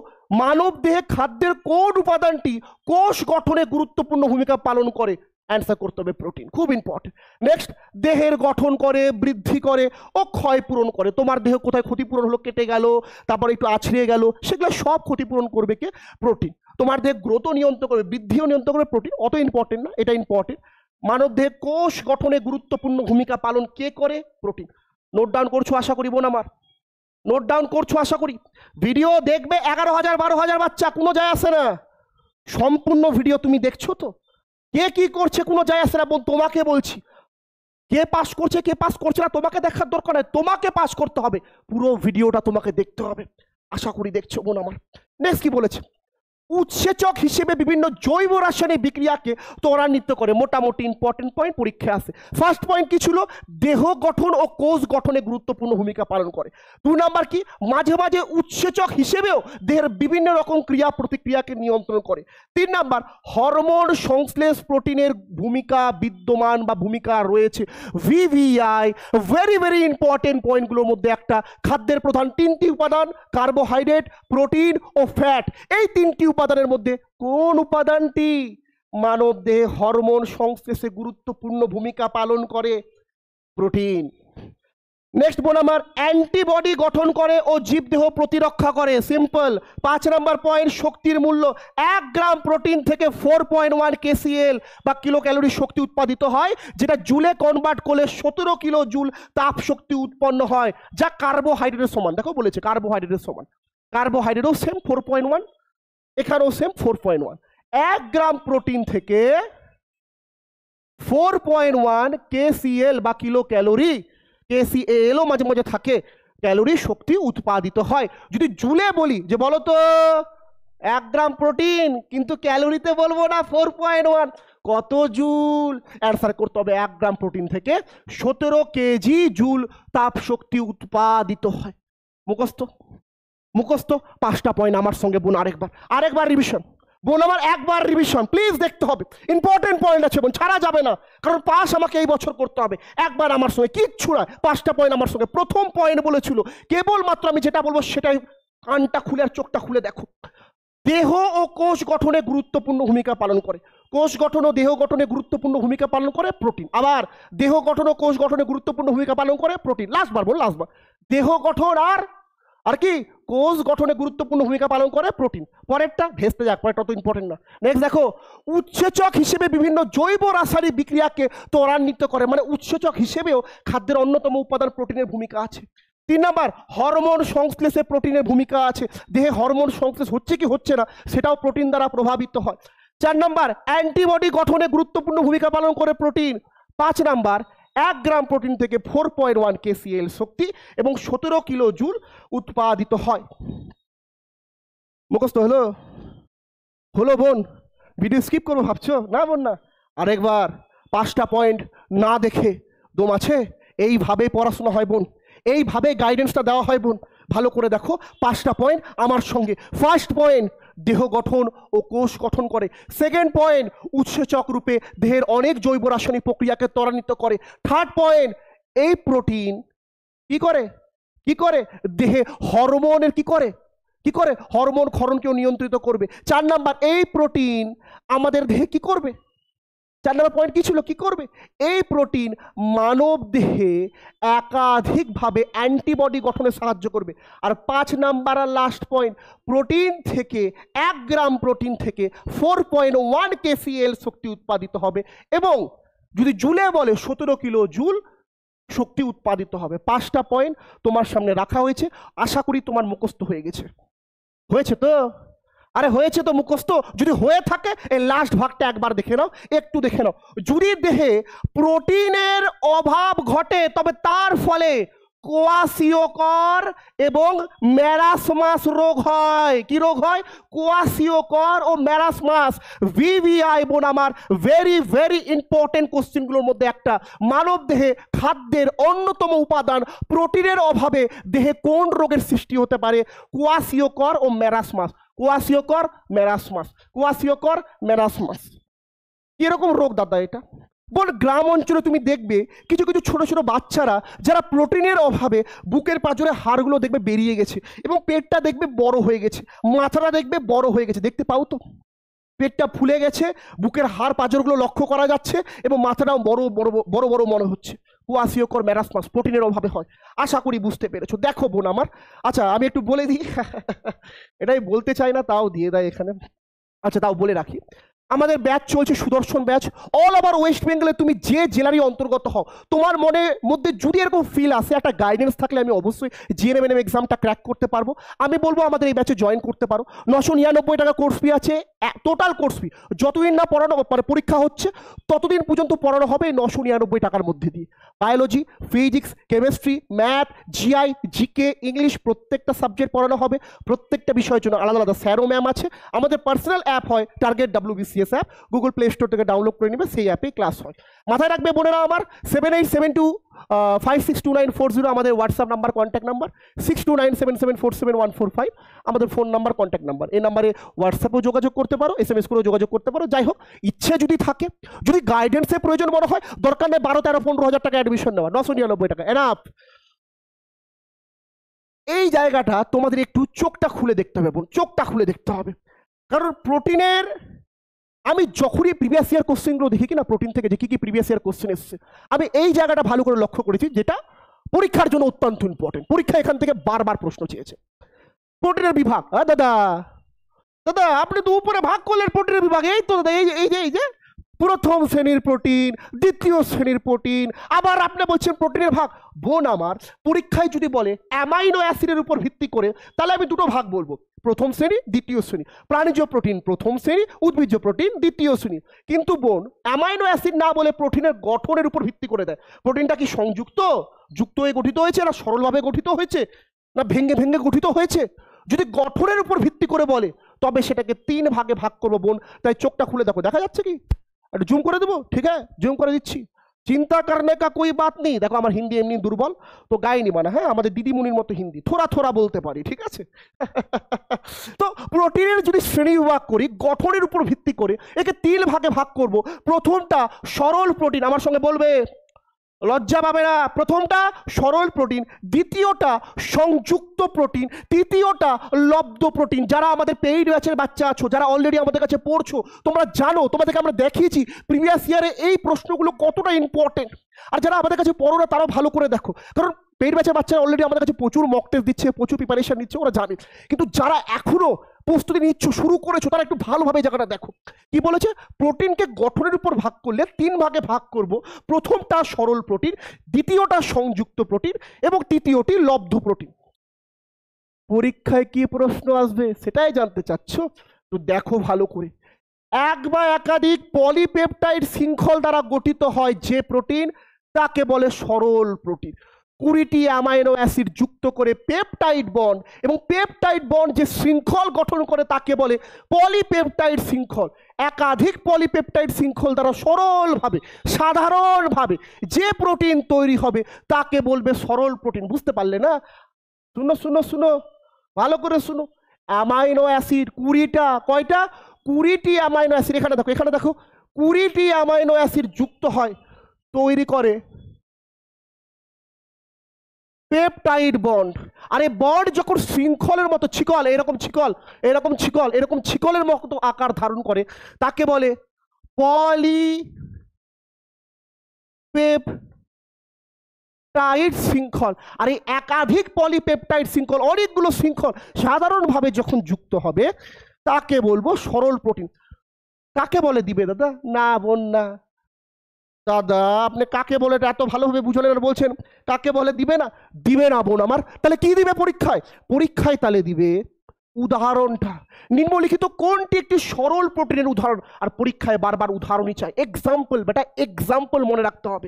মানব দেহে খাদ্যের কোন উপাদানটি কোষ গঠনে গুরুত্বপূর্ণ ভূমিকা পালন করে? অ্যান্সার করতে হবে প্রোটিন, খুব ইম্পর্টেন্ট। নেক্সট, দেহের গঠন করে, বৃদ্ধি করে ও ক্ষয় পূরণ করে। তোমার দেহ কোথায় ক্ষতিপূরণ হলো, কেটে গেল, তারপরে একটু আছড়িয়ে গেল, সেগুলো সব ক্ষতিপূরণ করবে কে? প্রোটিন। তোমার দেহে গ্রোথও নিয়ন্ত্রণ করবে, বৃদ্ধিও নিয়ন্ত্রণ করবে প্রোটিন, অত ইম্পর্টেন্ট না, এটা ইম্পর্টেন্ট। মানব দেহে কোষ গঠনে গুরুত্বপূর্ণ ভূমিকা পালন কে করে? প্রোটিন। নোট ডাউন করছো আশা করি বোন আমার, নোট ডাউন করছো আশা করি। ভিডিও দেখবে 11,000 12,000 বাচ্চা, কোনো যায় আসে না, সম্পূর্ণ ভিডিও তুমি দেখছো তো, কে কি করছে কোনো যায় আসে না বোন, তোমাকে বলছি, কে পাস করছে কে পাস করছে না তোমাকে দেখার দরকার নেই, তোমাকে পাস করতে হবে, পুরো ভিডিওটা তোমাকে দেখতে হবে, আশা করি দেখছো বোন আমার। নেক্সট কি বলেছে, উৎসেচক হিসেবে বিভিন্ন জৈব রাসায়নিক বিক্রিয়াকে ত্বরান্বিত করে। মোটামুটি ইম্পর্টেন্ট পয়েন্ট, পরীক্ষায় আসে। ফার্স্ট পয়েন্ট কি ছিল, দেহ গঠন ও কোষ গঠনে গুরুত্বপূর্ণ ভূমিকা পালন করে। 2 নাম্বার কি, মাঝে মাঝে উৎসেচক হিসেবেও দেহের বিভিন্ন রকম ক্রিয়া প্রতিক্রিয়াকে নিয়ন্ত্রণ করে। 3 নাম্বার, হরমোন সংশ্লেষ প্রোটিনের ভূমিকা বিদ্যমান বা ভূমিকা রয়েছে। ভিভিআই, ভেরি ভেরি ইম্পর্টেন্ট পয়েন্টগুলোর মধ্যে একটা, খাদ্যের প্রধান 3টি উপাদান, কার্বোহাইড্রেট, প্রোটিন ও ফ্যাট, এই 3টি উপাদানের মধ্যে কোন উপাদানটি মানব দেহে হরমোন সংশ্লেষে গুরুত্বপূর্ণ ভূমিকা পালন করে? প্রোটিন। নেক্সট বোন আমার, অ্যান্টিবডি গঠন করে ও জীবদেহ প্রতিরক্ষা করে। সিম্পল। 5 নম্বর পয়েন্ট, শক্তির মূল্য, 1 গ্রাম প্রোটিন থেকে 4.1 KCl বা কিলো ক্যালোরি শক্তি উৎপাদিত হয়, যেটা জুলে কনভার্ট করলে 17 কিলো জুল তাপ শক্তি উৎপন্ন হয়, যা কার্বোহাইড্রেটের সমান। দেখো বলেছে কার্বোহাইড্রেটের সমান, কার্বোহাইড্রেটও সেম 4.1, এখানেও সেম 4.1। 1 গ্রাম প্রোটিন থেকে 4.1 KCl বা কিলো ক্যালোরি, KCalও মাঝে মাঝে থাকে, ক্যালোরি শক্তি উৎপাদিত হয়। যদি জুলে বলি, যে বলো তো 1 গ্রাম প্রোটিন, কিন্তু ক্যালোরিতে বলবো না 4.1, কত জুল? অ্যান্সার করতে হবে 1 গ্রাম প্রোটিন থেকে 17 কেজি জুল তাপ শক্তি উৎপাদিত হয়। মুখস্থ, মুখস্থ 5টা পয়েন্ট আমার সঙ্গে বোন, আরেকবার রিভিশন বোন আমার, একবার রিভিশন প্লিজ দেখতে হবে, ইম্পর্টেন্ট পয়েন্ট আছে বোন, ছাড়া যাবে না, কারণ পাস আমাকে এই বছর করতে হবে। একবার আমার সঙ্গে, কিচ্ছু না, 5টা পয়েন্ট আমার সঙ্গে। প্রথম পয়েন্ট বলেছিল, কেবলমাত্র আমি যেটা বলবো সেটাই কানটা খুলে আর চোখটা খুলে দেখো, দেহ ও কোষ গঠনে গুরুত্বপূর্ণ ভূমিকা পালন করে। কোষ গঠন ও দেহ গঠনে গুরুত্বপূর্ণ ভূমিকা পালন করে প্রোটিন। আবার দেহ গঠন ও কোষ গঠনে গুরুত্বপূর্ণ ভূমিকা পালন করে প্রোটিন। লাস্টবার বল, লাস্টবার, দেহ গঠন আর কি কোষ গঠনে গুরুত্বপূর্ণ ভূমিকা পালন করে প্রোটিন। পরেরটা ভেস্তে যাক, পরেরটা তো ইম্পর্টেন্ট না। নেক্সট দেখো, উৎসেচক হিসেবে বিভিন্ন জৈব রাসায়নিক বিক্রিয়াকে ত্বরান্বিত করে, মানে উৎসেচক হিসেবেও খাদ্যের অন্যতম উপাদান প্রোটিনের ভূমিকা আছে। 3 নাম্বার, হরমোন সংশ্লেষে প্রোটিনের ভূমিকা আছে, দেহে হরমোন সংশ্লেষ হচ্ছে কি হচ্ছে না সেটাও প্রোটিন দ্বারা প্রভাবিত হয়। 4 নাম্বার, অ্যান্টিবডি গঠনে গুরুত্বপূর্ণ ভূমিকা পালন করে প্রোটিন। 5 নাম্বার, 1 গ্রাম প্রোটিন থেকে 4.1 KCl শক্তি এবং 17 কিলো জুল উৎপাদিত হয়। মুখস্থ হলো? হলো বোন? ভিডিও স্কিপ করবো ভাবছো? না বোন না, আরেকবার 5টা পয়েন্ট না দেখে দম আছে, এইভাবে পড়াশোনা হয় বোন, এইভাবে গাইডেন্সটা দেওয়া হয় বোন। ভালো করে দেখো 5টা পয়েন্ট আমার সঙ্গে। ফার্স্ট পয়েন্ট, দেহ গঠন ও কোষ গঠন করে। সেকেন্ড পয়েন্ট, উৎসেচক রূপে দেহের অনেক জৈব রাসায়নিক প্রক্রিয়াকে ত্বরান্বিত করে। থার্ড পয়েন্ট, এই প্রোটিন কি করে, কি করে দেহে হরমোনের কি করে, কি করে হরমোন ক্ষরণকেও নিয়ন্ত্রিত করবে। 4 নাম্বার, এই প্রোটিন আমাদের দেহে কি করবে, 4 নম্বর পয়েন্ট কি ছিল, কি করবে? এই প্রোটিন মানব দেহে একাধিকভাবে অ্যান্টিবডি গঠনে সাহায্য করবে। আর 5 নাম্বার আর লাস্ট পয়েন্ট, প্রোটিন থেকে 1 গ্রাম প্রোটিন থেকে 4.1 kcal শক্তি উৎপাদিত হবে, এবং যদি জুলে বলে 17 কিলো জুল শক্তি উৎপাদিত হবে। 5টা পয়েন্ট তোমার সামনে রাখা হয়েছে, আশা করি তোমার মুখস্থ হয়ে গেছে। হয়েছে তো? আরে হয়েছে তো মুখস্থ? যদি হয়ে থাকে এই লাস্ট ভাগটা একবার দেখে নাও, একটু দেখে নাও। যদি দেহে প্রোটিনের অভাব ঘটে তবে তার ফলে কোয়াশিওকর এবং ম্যারাসমাস রোগ হয়। কি রোগ হয়? কোয়াশিওকর ও ম্যারাসমাস। ভিভিআই বোন আমার, ভেরি ভেরি ইম্পর্টেন্ট কোশ্চেনগুলোর মধ্যে একটা। মানব দেহে খাদ্যের অন্যতম উপাদান প্রোটিনের অভাবে দেহে কোন রোগের সৃষ্টি হতে পারে? কোয়াশিওকর ও marasmus. Kwashiorkor marasmus, kwashiorkor marasmus. কিরকম রোগ দাদা এটা? বল গ্রাম অঞ্চলে তুমি দেখবে কিছু কিছু ছোট ছোট বাচ্চারা যারা প্রোটিনের অভাবে বুকের পাঁজরে হাড়গুলো দেখবে বেরিয়ে গেছে, এবং পেটটা দেখবে বড় হয়ে গেছে, মাথাটা দেখবে বড় হয়ে গেছে। দেখতে পাও তো? পেটটা ফুলে গেছে, বুকের হাড় পাঁজরগুলো লক্ষ্য করা যাচ্ছে, এবং মাথাটাও বড় বড় বড় বড় মনে হচ্ছে। কোয়াশিওকর ম্যারাসমাস প্রোটিনের অভাবে হয়। আশা করি বুঝতে পেরেছো। দেখো বোন আমার, আচ্ছা আমি একটু বলে দিই, এটাই বলতে চাই না তাও দিয়ে দেয় এখানে। আচ্ছা তাও বলে রাখি, আমাদের ব্যাচ চলছে সুদর্শন ব্যাচ। অল ওভার ওয়েস্ট বেঙ্গলে তুমি যে জেলারই অন্তর্গত হও, তোমার মনের মধ্যে যদি এরকম ফিল আসে, একটা গাইডেন্স থাকলে আমি অবশ্যই জিএনএম এক্সামটা ক্র্যাক করতে পারবো। আমি বলবো আমাদের এই ব্যাচে জয়েন করতে পারো। 999 টাকা কোর্স ফি আছে, টোটাল কোর্স ফি। যতদিন না পড়ানো মানে পরীক্ষা হচ্ছে ততদিন পর্যন্ত পড়ানো হবে 999 টাকার মধ্যে দিয়ে। Biology, physics, chemistry, math, GI, GK, English প্রত্যেকটা সাবজেক্ট পড়ানো হবে। প্রত্যেকটা বিষয়ের জন্য আলাদা আলাদা স্যার ও ম্যাম আছে। আমাদের পার্সোনাল অ্যাপ হয় target WBCS app, Google play store থেকে ডাউনলোড করে নেবে, সেই অ্যাপে ক্লাস হয়। মাথায় রাখবে বোনেরা আমার, 7872562940 আমাদের হোয়াটসঅ্যাপ নাম্বার, কন্ট্যাক্ট নাম্বার। 6297747145 আমাদের ফোন নাম্বার, কন্ট্যাক্ট নাম্বার। এই নাম্বারে হোয়াটসঅ্যাপেও যোগাযোগ করতে পারো, SMS করেও যোগাযোগ করতে পারো। যাই হোক, ইচ্ছে যদি থাকে, যদি গাইডেন্সের প্রয়োজন মনে হয়, দরকার নেই 12, 13, 15 হাজার টাকা অ্যাডমিশন নেওয়া, 999 টাকা এনাফ। এই জায়গাটা তোমাদের একটু চোখটা খুলে দেখতে হবে বোন, চোখটা খুলে দেখতে হবে। কারণ প্রোটিনের, আমি যখনই প্রিভিয়াস ইয়ার কোশ্চেনগুলো দেখি কিনা প্রোটিন থেকে যে কি কি প্রিভিয়াস ইয়ার কোশ্চেন এসছে, আমি এই জায়গাটা ভালো করে লক্ষ্য করেছি, যেটা পরীক্ষার জন্য অত্যন্ত ইম্পর্টেন্ট। পরীক্ষা এখান থেকে বারবার প্রশ্ন চেয়েছে। প্রোটিনের বিভাগ, দাদা দাদা আপনি তো উপরে ভাগ করলেন প্রোটিনের বিভাগ, এই তো দাদা এই যে প্রথম শ্রেণীর প্রোটিন, দ্বিতীয় শ্রেণীর প্রোটিন, আবার আপনি বলছেন প্রোটিনের ভাগ। বোন আমার, পরীক্ষায় যদি বলে অ্যামাইনো অ্যাসিডের উপর ভিত্তি করে, তাহলে আমি দুটো ভাগ বলবো, প্রথম শ্রেণী, দ্বিতীয় শ্রেণী। প্রাণীজ প্রোটিন প্রথম শ্রেণী, উদ্ভিজ্জ প্রোটিন দ্বিতীয় শ্রেণী। কিন্তু বোন অ্যামাইনো অ্যাসিড না বলে প্রোটিনের গঠনের উপর ভিত্তি করে দেয়। প্রোটিনটা কি সংযুক্ত, যুক্ত হয়ে গঠিত হয়েছে, না সরলভাবে গঠিত হয়েছে, না ভেঙে ভেঙে গঠিত হয়েছে? যদি গঠনের উপর ভিত্তি করে বলে তবে সেটাকে 3 ভাগে ভাগ করবো বোন। তাই চোখটা খুলে দেখো, দেখা যাচ্ছে কি? একটু জুম করে দেবো? ঠিক আছে, জুম করে দিচ্ছি। চিন্তা করনে কা কোই বাত নেই। দেখো আমার হিন্দি এমনি দুর্বল, তো গাইনি মানা, হ্যাঁ আমাদের দিদিমণির মতো হিন্দি থোড়া থোড়া বলতে পারি, ঠিক আছে? তো প্রোটিনের যদি শ্রেণী বিভাগ করি গঠনের উপর ভিত্তি করে, একে 3 ভাগে ভাগ করব। প্রথমটা সরল প্রোটিন, আমার সঙ্গে বলবে, লজ্জা পাবে না। প্রথমটা সরল প্রোটিন, দ্বিতীয়টা সংযুক্ত প্রোটিন, তৃতীয়টা লব্ধ প্রোটিন। যারা আমাদের পেইড ব্যাচের বাচ্চা আছো, যারা অলরেডি আমাদের কাছে পড়ছো, তোমরা জানো, তোমাদেরকে আমরা দেখিয়েছি প্রিভিয়াস ইয়ারে এই প্রশ্নগুলো কতটা ইম্পর্টেন্ট। আর যারা আমাদের কাছে পড়ো না তারাও ভালো করে দেখো, কারণ পেইড ব্যাচের বাচ্চারা অলরেডি আমাদের কাছে প্রচুর মক টেস্ট দিচ্ছে, প্রচুর প্রিপারেশন নিচ্ছে, ওরা জানে। কিন্তু যারা এখনো প্রস্তুতি নিচ্ছ, শুরু করেছো, তারা একটু ভালোভাবে এই জায়গাটা দেখো। কি বলেছে? প্রোটিনকে গঠনের উপর ভাগ করলে 3 ভাগে ভাগ করব। প্রথমটা সরল প্রোটিন, দ্বিতীয়টা সংযুক্ত প্রোটিন, এবং তৃতীয়টি লব্ধ প্রোটিন। পরীক্ষায় কি প্রশ্ন আসবে সেটাই জানতে চাচ্ছ? তো দেখো ভালো করে। এক বা একাধিক পলিপেপটাইড শৃঙ্খল দ্বারা গঠিত হয় যে প্রোটিন, তাকে বলে সরল প্রোটিন। 20টি অ্যামাইনো অ্যাসিড যুক্ত করে পেপটাইড বন্ড, এবং পেপটাইড বন্ড যে শৃঙ্খল গঠন করে তাকে বলে পলিপেপটাইড শৃঙ্খল। একাধিক পলিপেপটাইড শৃঙ্খল দ্বারা সরলভাবে, সাধারণভাবে যে প্রোটিন তৈরি হবে তাকে বলবে সরল প্রোটিন। বুঝতে পারলে না? শুনো শুনো শুনো, ভালো করে শুনো। অ্যামাইনো অ্যাসিড 20টা, কয়টা? 20টি অ্যামাইনো অ্যাসিড। এখানে দেখো, এখানে দেখো, 20টি অ্যামাইনো অ্যাসিড যুক্ত হয়, তৈরি করে পেপটাইড বন্ড। আর এই বন্ড যখন শৃঙ্খলের মতো শিকল, এরকম শিকল, এরকম শিকল, এরকম শিকলের মতো আকার ধারণ করে, তাকে বলে পলিপেপটাইড শৃঙ্খল। আর এই একাধিক পলিপেপটাইড শৃঙ্খল, অনেকগুলো শৃঙ্খল সাধারণভাবে যখন যুক্ত হবে তাকে বলবো সরল প্রোটিন। কাকে বলে দিবে দাদা? না বোন না দাদা, আপনি কাকে বলে এটা এত ভালোভাবে বুঝলেন আর বলছেন কাকে বলে দিবে না? দিবে না বোন আমার। তাহলে কি দিবে পরীক্ষায়? পরীক্ষায় তাহলে দিবে উদাহরণটা, নিম্নলিখিত কোনটি একটি সরল প্রোটিনের উদাহরণ। আর পরীক্ষায় বারবার উদাহরণই চাই, এক্সাম্পল বেটা, এক্সাম্পল মনে রাখতে হবে।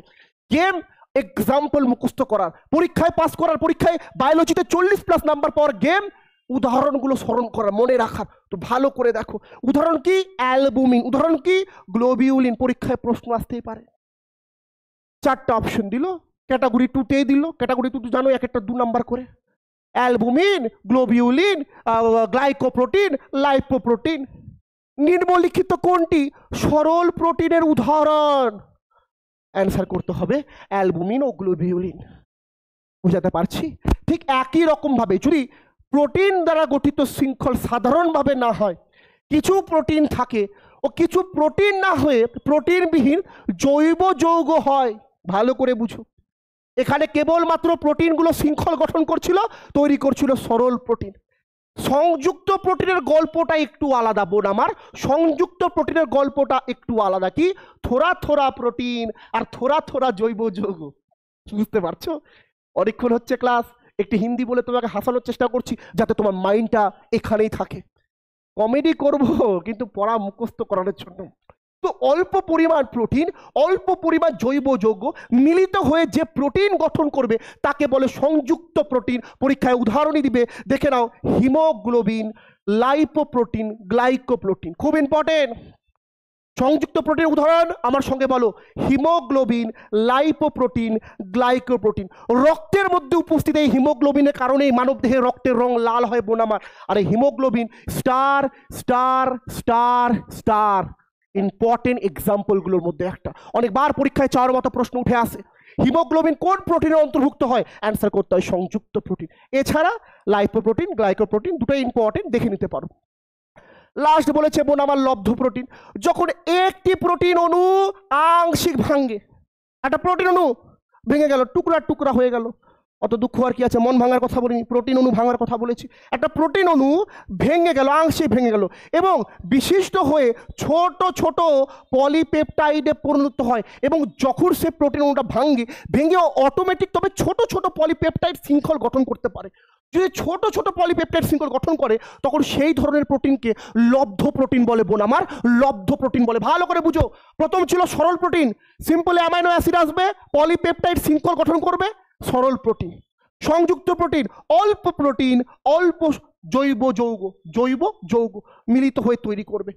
গেম এক্সাম্পল মুখস্থ করার, পরীক্ষায় পাস করার, পরীক্ষায় বায়োলজিতে 40+ নাম্বার পাওয়ার, গেম উদাহরণগুলো স্মরণ করার, মনে রাখার। তো ভালো করে দেখো, উদাহরণ কি? অ্যালবুমিন। উদাহরণ কি? গ্লোবিউলিন। পরীক্ষায় প্রশ্ন আসতেই পারে। 4টা অপশন দিল, ক্যাটাগরি 2তেই দিল। ক্যাটাগরি 2 জানো এক একটা 2 নাম্বার করে। Albumin, globulin, glycoprotein, lipoprotein. নিম্নলিখিত কোনটি সরল প্রোটিনের উদাহরণ? অ্যান্সার করতে হবে অ্যালবুমিন ও গ্লোবিউলিন। বুঝাতে পারছি? ঠিক একই রকমভাবে যদি প্রোটিন দ্বারা গঠিত শৃঙ্খল সাধারণভাবে না হয়, কিছু প্রোটিন থাকে ও কিছু প্রোটিন না হয়ে প্রোটিনবিহীন জৈব যৌগ হয়। ভালো করে বুঝো, এখানে কেবলমাত্র প্রোটিনগুলো শৃঙ্খল গঠন করছিল, তৈরি করছিল সরল প্রোটিন। সংযুক্ত প্রোটিনের গল্পটা একটু আলাদা বোন আমার, সংযুক্ত প্রোটিনের গল্পটা একটু আলাদা। কি? থোড়া থোড়া প্রোটিন আর থোড়া থোড়া জৈব যৌগ। বুঝতে পারছো? অনেকক্ষণ হচ্ছে ক্লাস, একটি হিন্দি বলে তোমাকে হাসানোর চেষ্টা করছি যাতে তোমার মাইন্ডটা এখানেই থাকে। কমেডি করব কিন্তু পড়া মুখস্থ করানোর জন্য। তো অল্প পরিমাণ প্রোটিন, অল্প পরিমাণ জৈব যৌগ মিলিত হয়ে যে প্রোটিন গঠন করবে তাকে বলে সংযুক্ত প্রোটিন। পরীক্ষায় উদাহরণই দিবে, দেখে নাও, হিমোগ্লোবিন, লাইপোপ্রোটিন, গ্লাইকোপ্রোটিন। খুব ইম্পর্টেন্ট। সংযুক্ত প্রোটিনের উদাহরণ আমার সঙ্গে বলো, হিমোগ্লোবিন, লাইপোপ্রোটিন, গ্লাইকোপ্রোটিন। রক্তের মধ্যে উপস্থিত এই হিমোগ্লোবিনের কারণেই মানবদেহের রক্তের রং লাল হয় বোন আমার। আর এই haemoglobin star star star star important এক্সাম্পলগুলোর মধ্যে একটা। অনেকবার পরীক্ষায় চাওয়ার মতো প্রশ্ন উঠে আসে, হিমোগ্লোবিন কোন প্রোটিনের অন্তর্ভুক্ত হয়? অ্যান্সার করতে হয় সংযুক্ত প্রোটিন। এছাড়া লাইপোপ্রোটিন, গ্লাইকোপ্রোটিন দুটোই ইম্পর্টেন্ট, দেখে নিতে পারো। লাস্ট বলেছে বোন আমার লব্ধ প্রোটিন। যখন একটি প্রোটিন অণু আংশিক ভাঙে, একটা প্রোটিন অণু ভেঙে গেল, টুকরা টুকরা হয়ে গেল, অত দুঃখ আর কি আছে? মন ভাঙার কথা বলিনি, প্রোটিন অণু ভাঙার কথা বলেছি। একটা প্রোটিন অণু ভেঙে গেল, আংশিক ভেঙে গেল এবং বিশিষ্ট হয়ে ছোট ছোট পলিপেপটাইডে পরিণত হয়। এবং যখন সে প্রোটিন অণুটা ভেঙে অটোমেটিক তবে ছোট ছোট পলিপেপটাইড শৃঙ্খল গঠন করতে পারে। যদি ছোট ছোট পলিপেপটাইড শৃঙ্খল গঠন করে তখন সেই ধরনের প্রোটিনকে লব্ধ প্রোটিন বলে বোন আমার, লব্ধ প্রোটিন বলে। ভালো করে বুঝো, প্রথম ছিল সরল প্রোটিন, সিম্পল অ্যামাইনো অ্যাসিড আসবে, পলিপেপটাইড শৃঙ্খল গঠন করবে, সরল প্রোটিন। সংযুক্ত প্রোটিন অল্প প্রোটিন, অল্প জৈব যৌগ মিলিত হয়ে তৈরি করবে।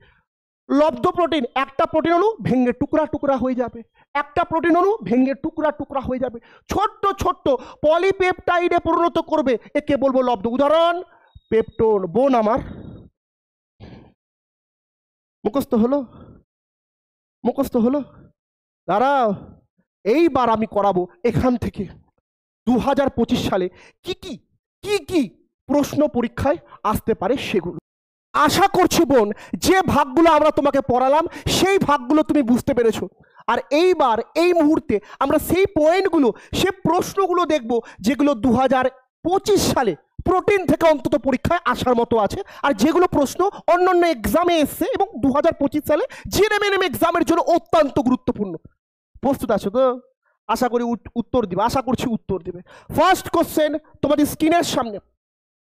লব্ধ প্রোটিন একটা প্রোটিন অণু ভেঙে টুকরা টুকরা হয়ে যাবে, একটা প্রোটিন অণু ভেঙে টুকরা টুকরা হয়ে যাবে, ছোট্ট ছোট্ট পলিপেপটাইডে পরিণত করবে, একে বলবো লব্ধ। উদাহরণ পেপটোন। বোন আমার মুখস্থ হলো? মুখস্থ হলো? দাঁড়াও, এইবার আমি করাবো এখান থেকে 2025 সালে কি কি কি কি প্রশ্ন পরীক্ষায় আসতে পারে সেগুলো। আশা করছি বোন যে ভাগগুলো আমরা তোমাকে পড়ালাম সেই ভাগগুলো তুমি বুঝতে পেরেছো। আর এইবার এই মুহূর্তে আমরা সেই পয়েন্টগুলো, সে প্রশ্নগুলো দেখব যেগুলো 2025 সালে প্রোটিন থেকে অন্তত পরীক্ষায় আসার মতো আছে, আর যেগুলো প্রশ্ন অন্যান্য এক্সামে এসছে এবং 2025 সালে জিএনএম এক্সামের জন্য অত্যন্ত গুরুত্বপূর্ণ। প্রস্তুত আছো তো? আশা করি উত্তর দিবে, আশা করছি উত্তর দিবে। ফার্স্ট কোশ্চেন তোমাদের স্ক্রিনের সামনে,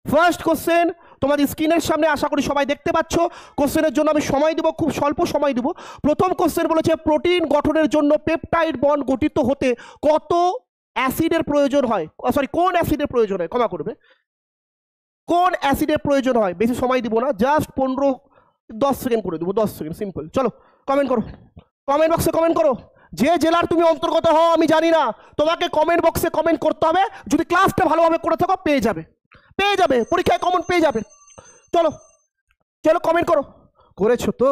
ফার্স্ট কোশ্চেন তোমাদের স্ক্রিনের সামনে, আশা করি সবাই দেখতে পাচ্ছ। কোশ্চেনের জন্য আমি সময় দেবো, খুব স্বল্প সময় দেবো। প্রথম কোশ্চেন বলেছে প্রোটিন গঠনের জন্য পেপটাইড বন্ড গঠিত হতে কত অ্যাসিডের প্রয়োজন হয়? সরি, কোন অ্যাসিডের প্রয়োজন হয়? ক্ষমা করবে, কোন অ্যাসিডের প্রয়োজন হয়? বেশি সময় দিব না, জাস্ট 15-10 সেকেন্ড করে দেবো, 10 সেকেন্ড, সিম্পল। চলো কমেন্ট করো, কমেন্ট বক্সে কমেন্ট করো। যে জেলার তুমি অন্তর্গত হও আমি জানি না, তোমাকে কমেন্ট বক্সে কমেন্ট করতে হবে। যদি ক্লাসটা ভালোভাবে করে থাকো পেয়ে যাবে, পেয়ে যাবে, পরীক্ষায় কমন পেয়ে যাবে। চলো চলো কমেন্ট করো। করেছো তো?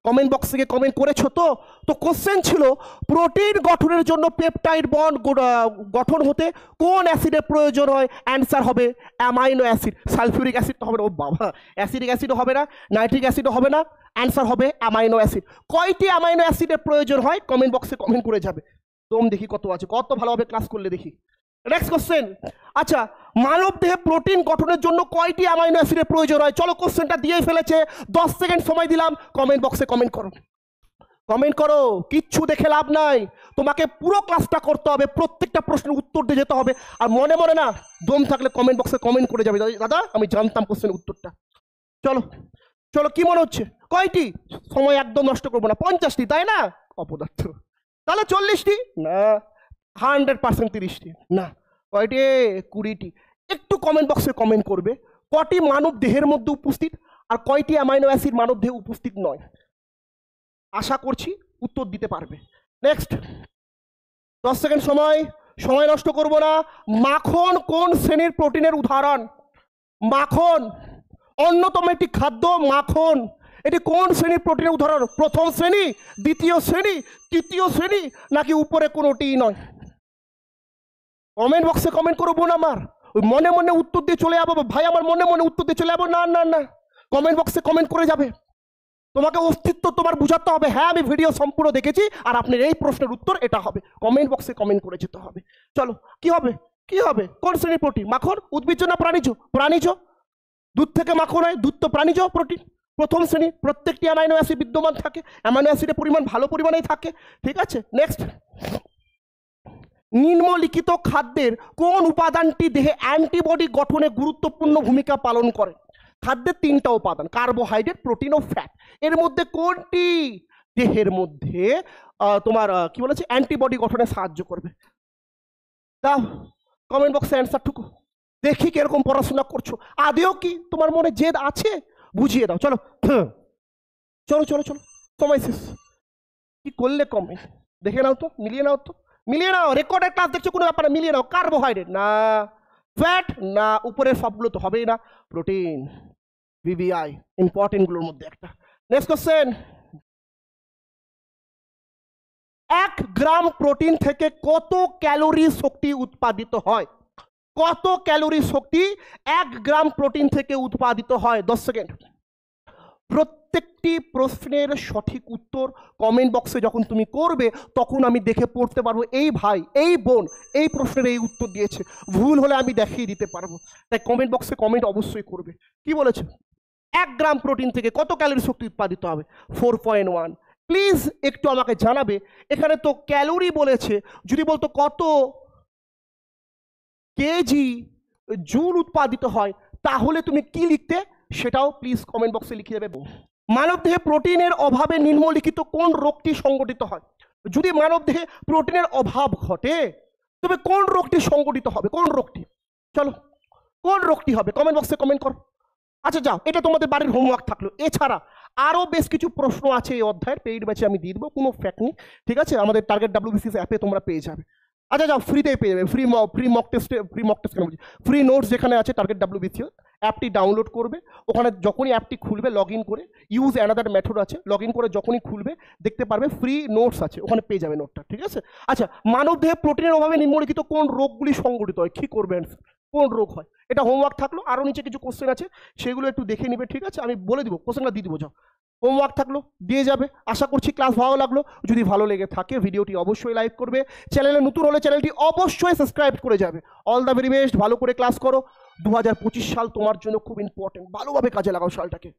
কমেন্ট বক্স থেকে কমেন্ট করেছো তো? তো কোশ্চেন ছিল প্রোটিন গঠনের জন্য পেপটাইড বন্ড গঠন হতে কোন অ্যাসিডের প্রয়োজন হয়? অ্যান্সার হবে অ্যামাইনো অ্যাসিড। সালফিউরিক অ্যাসিড হবে না, ও বাবা, অ্যাসিডিক অ্যাসিডও হবে না, নাইট্রিক অ্যাসিডও হবে না, অ্যান্সার হবে অ্যামাইনো অ্যাসিড। কয়টি অ্যামাইনো অ্যাসিডের প্রয়োজন হয়? কমেন্ট বক্সে কমেন্ট করে যাবে। দম দেখি কত আছে, কত ভালোভাবে ক্লাস করলে দেখি। নেক্সট কোশ্চেন, আচ্ছা মানব দেহে প্রোটিন গঠনের জন্য কয়টি অ্যামাইনো অ্যাসিডের প্রয়োজন হয়? চলো কোশ্চেনটা দিয়েই ফেলেছে, 10 সেকেন্ড সময় দিলাম, কমেন্ট বক্সে কমেন্ট করো, কমেন্ট করো, কিচ্ছু দেখে লাভ নাই, তোমাকে পুরো ক্লাসটা করতে হবে, প্রত্যেকটা প্রশ্নের উত্তর দিয়ে যেতে হবে। আর মনে মনে না দম থাকলে কমেন্ট বক্সে কমেন্ট করে যাবে, দাদা আমি জানতাম কোশ্চেনের উত্তরটা। চলো চলো, কি মনে হচ্ছে কয়টি? সময় একদম নষ্ট করবো না, 50টি তাই না? অপদার্থ। তাহলে 40টি না, 100% 30টি না, কয়টি? 20টি। একটু কমেন্ট বক্সে কমেন্ট করবে কটি মানব দেহের মধ্যে উপস্থিত আর কয়টি অ্যামাইনো অ্যাসিড মানব দেহে উপস্থিত নয়। আশা করছি উত্তর দিতে পারবে। নেক্সট 10 সেকেন্ড সময়, সময় নষ্ট করব না। মাখন কোন শ্রেণীর প্রোটিনের উদাহরণ? মাখন অন্যতম একটি খাদ্য, মাখন এটি কোন শ্রেণীর প্রোটিনের উদাহরণ? প্রথম শ্রেণী, দ্বিতীয় শ্রেণী, তৃতীয় শ্রেণী, নাকি উপরে কোনোটিই নয়? কমেন্ট বক্সে কমেন্ট করবো না, আমার ওই মনে মনে উত্তর দিয়ে চলে যাবো ভাই, আমার মনে মনে উত্তর দিয়ে চলে যাবো না না না, কমেন্ট বক্সে কমেন্ট করে যাবে। তোমাকে অস্তিত্ব তোমার বুঝাতে হবে, হ্যাঁ আমি ভিডিও সম্পূর্ণ দেখেছি আর আপনার এই প্রশ্নের উত্তর এটা হবে, কমেন্ট বক্সে কমেন্ট করে যেতে হবে। চলো কি হবে, কি হবে? কোন শ্রেণীর প্রোটিন? মাখন, উদ্ভিজ্জ না প্রাণীজ? প্রাণীজ। দুধ থেকে মাখন হয়, দুধ তো প্রাণীজ প্রোটিন। প্রথম শ্রেণী, প্রত্যেকটি অ্যামাইনো অ্যাসিড বিদ্যমান থাকে, অ্যামাইনো অ্যাসিডের পরিমাণ ভালো পরিমাণেই থাকে, ঠিক আছে। নেক্সট, নিম্নলিখিত খাদ্যের কোন উপাদানটি দেহে অ্যান্টিবডি গঠনে গুরুত্বপূর্ণ ভূমিকা পালন করে? খাদ্যের 3টা উপাদান, কার্বোহাইড্রেট, প্রোটিন ও ফ্যাট, এর মধ্যে কোনটি দেহের মধ্যে তোমার কি বলেছে অ্যান্টিবডি গঠনে সাহায্য করবে? দাও কমেন্ট বক্সে অ্যান্সারটুকু দেখি কিরকম পড়াশোনা করছো, আদেও কি তোমার মনে জেদ আছে? বুঝিয়ে দাও। চলো চলো চলো চলো, সময় শেষ। কি করলে কমেন্ট দেখে নাও তো, মিলিয়ে নাও তো, মিলিয়ে নাও, রেকর্ডের ক্লাস দেখছো কোনো ব্যাপার না, মিলিয়ে নাও। কার্বোহাইড্রেট না, ফ্যাট না, উপরের সবগুলো তো হবেই না, প্রোটিন, ভিভিআই ইম্পর্টেন্ট গুলোর মধ্যে একটা। নেক্সট কোশ্চেন, 1 গ্রাম প্রোটিন থেকে কত ক্যালোরি শক্তি উৎপাদিত হয়? কত ক্যালোরি শক্তি 1 গ্রাম প্রোটিন থেকে উৎপাদিত হয়? 10 সেকেন্ড। প্রত্যেকটি প্রশ্নের সঠিক উত্তর কমেন্ট বক্সে যখন তুমি করবে তখন আমি দেখে পড়তে পারবো এই ভাই, এই বোন এই প্রশ্নের এই উত্তর দিয়েছে, ভুল হলে আমি দেখিয়ে দিতে পারবো। তাই কমেন্ট বক্সে কমেন্ট অবশ্যই করবে। কি বলেছে? 1 গ্রাম প্রোটিন থেকে কত ক্যালোরি শক্তি উৎপাদিত হবে? 4.1। প্লিজ একটু আমাকে জানাবে, এখানে তো ক্যালোরি বলেছে, যদি বলতো কত কেজি জুল উৎপাদিত হয় তাহলে তুমি কি লিখতে সেটাও প্লিজ কমেন্ট বক্সে লিখে দেবে। মানব দেহে প্রোটিনের অভাবে নিম্নলিখিত কোন রোগটি সংঘটিত হয়? যদি মানব দেহে প্রোটিনের অভাব ঘটে তবে কোন রোগটি সংঘটিত হবে? কোন রোগটি? চলো কোন রোগটি হবে কমেন্ট বক্সে কমেন্ট করো। আচ্ছা যাও, এটা তোমাদের বাড়ির হোমওয়ার্ক থাকলো। এছাড়া আরও বেশ কিছু প্রশ্ন আছে এই অধ্যায়ের, পেইড ব্যাচে আমি দিয়ে দেবো, কোনো ফ্যাক্ট নেই, ঠিক আছে, আমাদের টার্গেট WBCS অ্যাপে তোমরা পেয়ে যাবে। আচ্ছা যাও, ফ্রিতেই পেয়ে যাবে, ফ্রি মক টেস্ট কেন বলছি, ফ্রি নোটস যেখানে আছে টার্গেট WBCS অ্যাপটি ডাউনলোড করবে, ওখানে যখনই অ্যাপটি খুলবে লগ ইন করে, ইউজ অ্যানাদার মেথড আছে, লগ ইন করে যখনই খুলবে দেখতে পারবে ফ্রি নোটস আছে, ওখানে পেয়ে যাবে নোটটা, ঠিক আছে। আচ্ছা, মানব দেহে প্রোটিনের অভাবে নিম্নলিখিত কোন রোগগুলি সংঘটিত হয়? কি করবেন, কোন রোগ হয়? এটা হোমওয়ার্ক থাকলো, আরও নিচে কিছু কোশ্চেন আছে সেগুলো একটু দেখে নিবে, ঠিক আছে, আমি বলে দিব, কোশ্চেনটা দিয়ে দিব, যাও হোমওয়ার্ক থাকলো দিয়ে যাবে। আশা করছি ক্লাস ভালো লাগলো, যদি ভালো লেগে থাকে ভিডিওটি অবশ্যই লাইক করবে, চ্যানেলে নতুন হলে চ্যানেলটি অবশ্যই সাবস্ক্রাইব করে যাবে। অল দ্য ভেরি বেস্ট, ভালো করে ক্লাস করো। 2025 সাল তোমার জন্য খুব ইম্পর্টেন্ট, ভালোভাবে কাজে লাগাও সালটাকে।